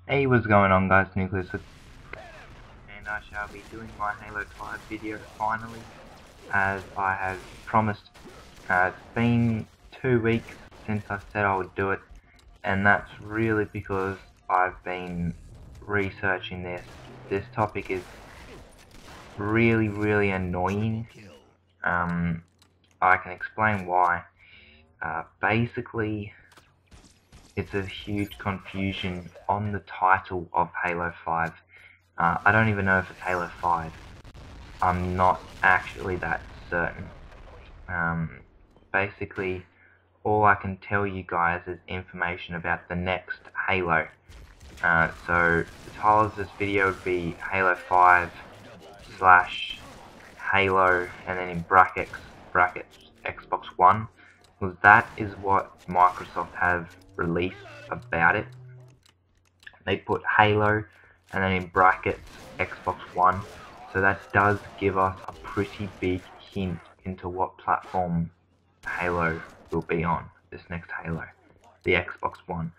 Hey, what's going on, guys? Nucleus, and I shall be doing my Halo 5 video finally, as I have promised. It's been 2 weeks since I said I would do it, and that's really because I've been researching this. This topic is really annoying. I can explain why. Basically, it's a huge confusion on the title of Halo 5. I don't even know if it's Halo 5. I'm not actually that certain. Basically, all I can tell you guys is information about the next Halo. So the title of this video would be Halo 5 / Halo, and then in brackets Xbox One, because that is what Microsoft have released about it. They put Halo and then in brackets Xbox One, so that does give us a pretty big hint into what platform Halo will be on, this next Halo, the Xbox One.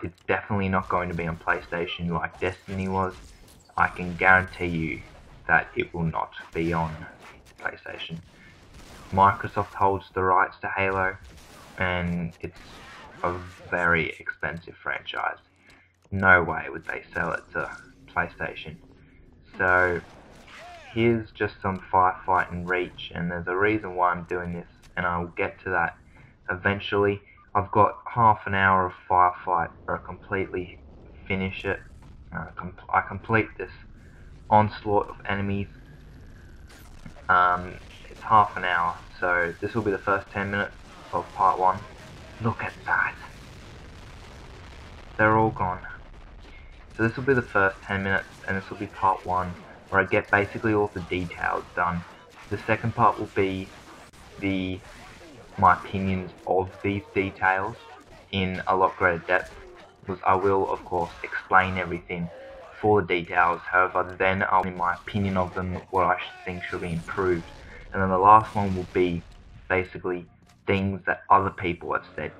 It's definitely not going to be on PlayStation like Destiny was. I can guarantee you that it will not be on PlayStation. Microsoft holds the rights to Halo, and it's a very expensive franchise. No way would they sell it to PlayStation. So here's just some Firefight and Reach, and there's a reason why I'm doing this, and I'll get to that eventually. I've got half an hour of Firefight where I completely finish it. I complete this onslaught of enemies. It's half an hour, so this will be the first 10 minutes of part 1. Look at that. They're all gone. So this will be the first 10 minutes, and this will be part 1, where I get basically all the details done. The second part will be my opinions of these details in a lot greater depth, because I will, of course, explain everything for the details. However, then I'll give my opinion of them, what I think should be improved. And then the last one will be basically things that other people have said.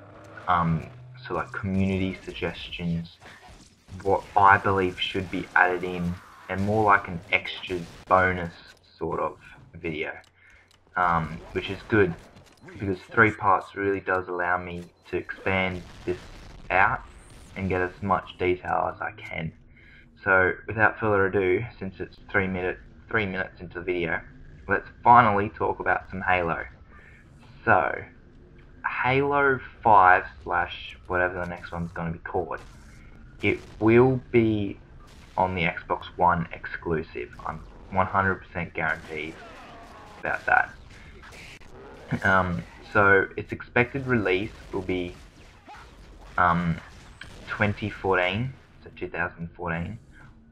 So like community suggestions, what I believe should be added in, and more like an extra bonus sort of video, which is good, because 3 parts really does allow me to expand this out and get as much detail as I can. So without further ado, since it's 3 minutes into the video, let's finally talk about some Halo. So Halo 5 / whatever the next one's going to be called, it will be on the Xbox One exclusive. I'm 100% guaranteed about that. So its expected release will be 2014, so 2014,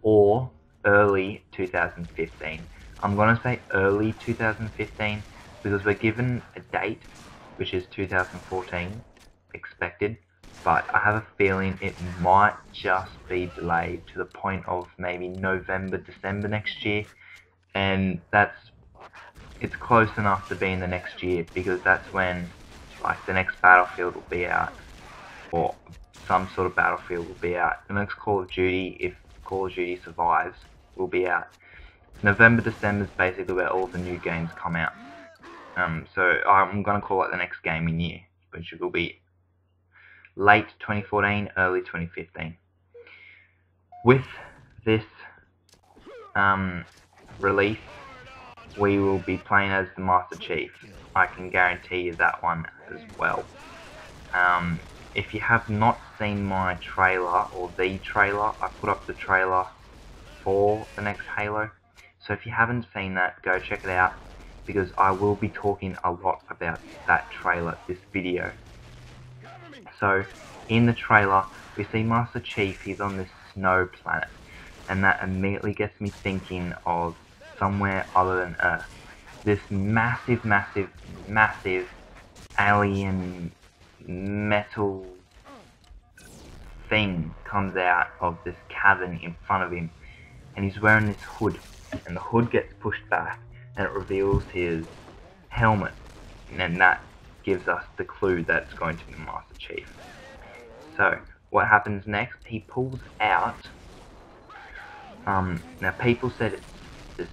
or early 2015. I'm gonna say early 2015 because we're given a date, which is 2014 expected, but I have a feeling it might just be delayed to the point of maybe November, December next year, and it's close enough to be in the next year, because that's when like the next Battlefield will be out, or some sort of Battlefield will be out. The next Call of Duty, if Call of Duty survives, will be out. November, December is basically where all the new games come out. So I'm going to call it the next gaming year, which will be late 2014, early 2015. With this release, we will be playing as the Master Chief. I can guarantee you that one as well. If you have not seen my trailer, or the trailer, I put up the trailer for the next Halo. So if you haven't seen that, go check it out, because I will be talking a lot about that trailer this video. So in the trailer, we see Master Chief. He's on this snow planet, and that immediately gets me thinking of somewhere other than Earth. This massive alien metal thing comes out of this cavern in front of him, and he's wearing this hood, and the hood gets pushed back and it reveals his helmet, and then that gives us the clue that it's going to be Master Chief. So what happens next, he pulls out, now people said it's this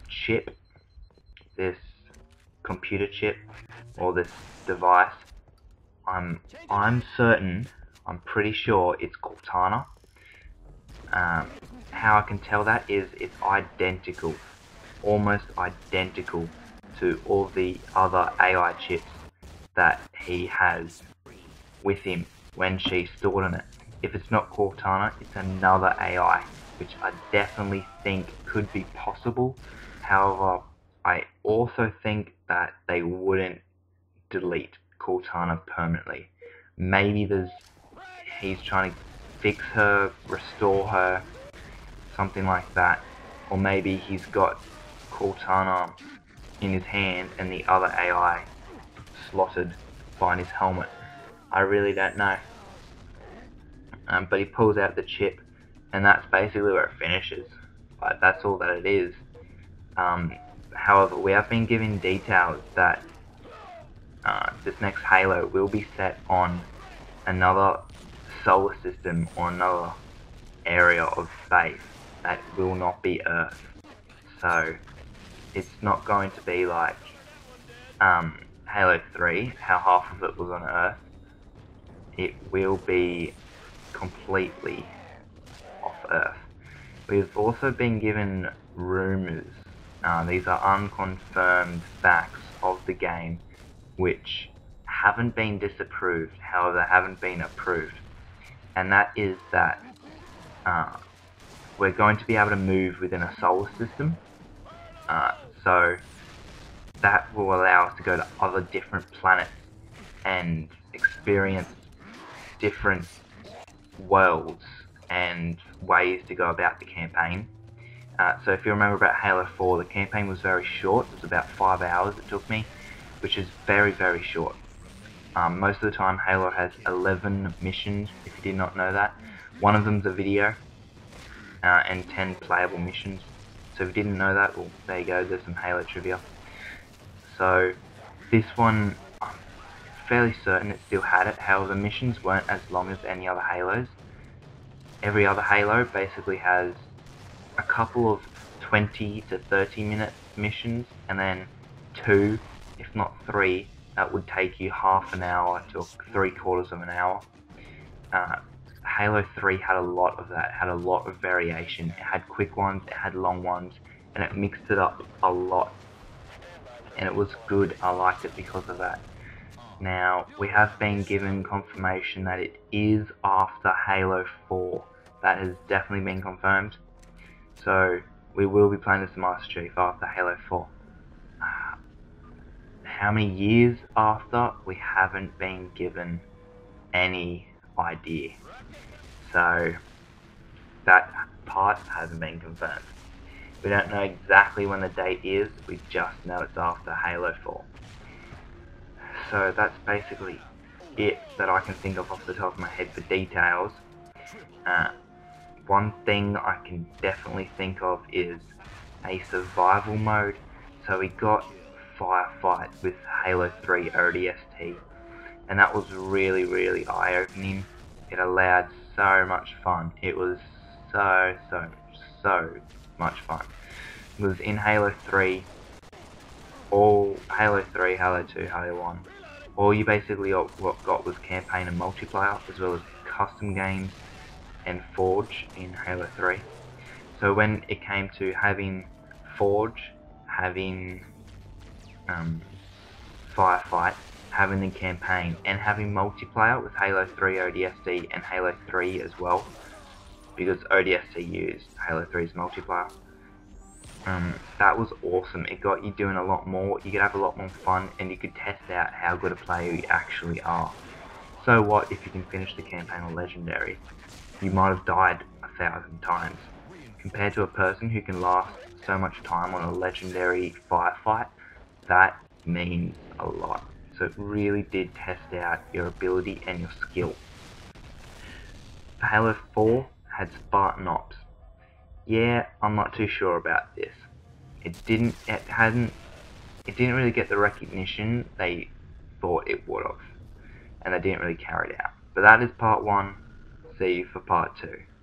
chip, this computer chip, or this device. I'm certain, I'm pretty sure it's Cortana. How I can tell that is it's identical, almost identical to all the other AI chips that he has with him when she's stored on it. If it's not Cortana, it's another AI, which I definitely think could be possible. However, I also think that they wouldn't delete Cortana permanently. Maybe he's trying to fix her, restore her, something like that. Or maybe he's got Cortana in his hand and the other AI slotted behind his helmet. I really don't know. But he pulls out the chip, and that's basically where it finishes. Like, that's all that it is. However, we have been given details that this next Halo will be set on another solar system or another area of space that will not be Earth. So it's not going to be like Halo 3, how half of it was on Earth. It will be completely off Earth. We've also been given rumours. These are unconfirmed facts of the game which haven't been disapproved, however haven't been approved. And that is that we're going to be able to move within a solar system. So that will allow us to go to other different planets and experience different worlds and ways to go about the campaign. So if you remember about Halo 4, the campaign was very short. It was about 5 hours it took me, which is very, very short. Most of the time Halo has 11 missions, if you did not know that. One of them's a video, and 10 playable missions. So if you didn't know that, well, there you go, there's some Halo trivia. So this one, I'm fairly certain it still had it. However, the missions weren't as long as any other Halos. Every other Halo basically has a couple of 20 to 30 minute missions, and then 2, if not 3, that would take you half an hour to 3/4 of an hour. Halo 3 had a lot of that, had a lot of variation. It had quick ones, it had long ones, and it mixed it up a lot. And it was good, I liked it because of that. Now, we have been given confirmation that it is after Halo 4. That has definitely been confirmed. So, we will be playing as the Master Chief after Halo 4. How many years after? We haven't been given any idea. So, that part hasn't been confirmed. We don't know exactly when the date is, we just know it's after Halo 4. So that's basically it that I can think of off the top of my head for details. One thing I can definitely think of is a survival mode. So we got Firefight with Halo 3 ODST, and that was really, really eye-opening. It allowed so much fun. It was so much fun. Because in Halo 3, Halo 3, Halo 2, Halo 1, all you basically got was campaign and multiplayer, as well as custom games and Forge in Halo 3. So when it came to having Forge, having Firefight, having the campaign, and having multiplayer with Halo 3 ODST and Halo 3 as well, because ODST used Halo 3's multiplayer. That was awesome. It got you doing a lot more, you could have a lot more fun, and you could test out how good a player you actually are. So what if you can finish the campaign on Legendary? You might have died 1,000 times. Compared to a person who can last so much time on a Legendary Firefight, that means a lot. So it really did test out your ability and your skill. Halo 4 had Spartan Ops. Yeah, I'm not too sure about this. It didn't really get the recognition they thought it would have, and they didn't really carry it out. But that is part 1 see you for part 2.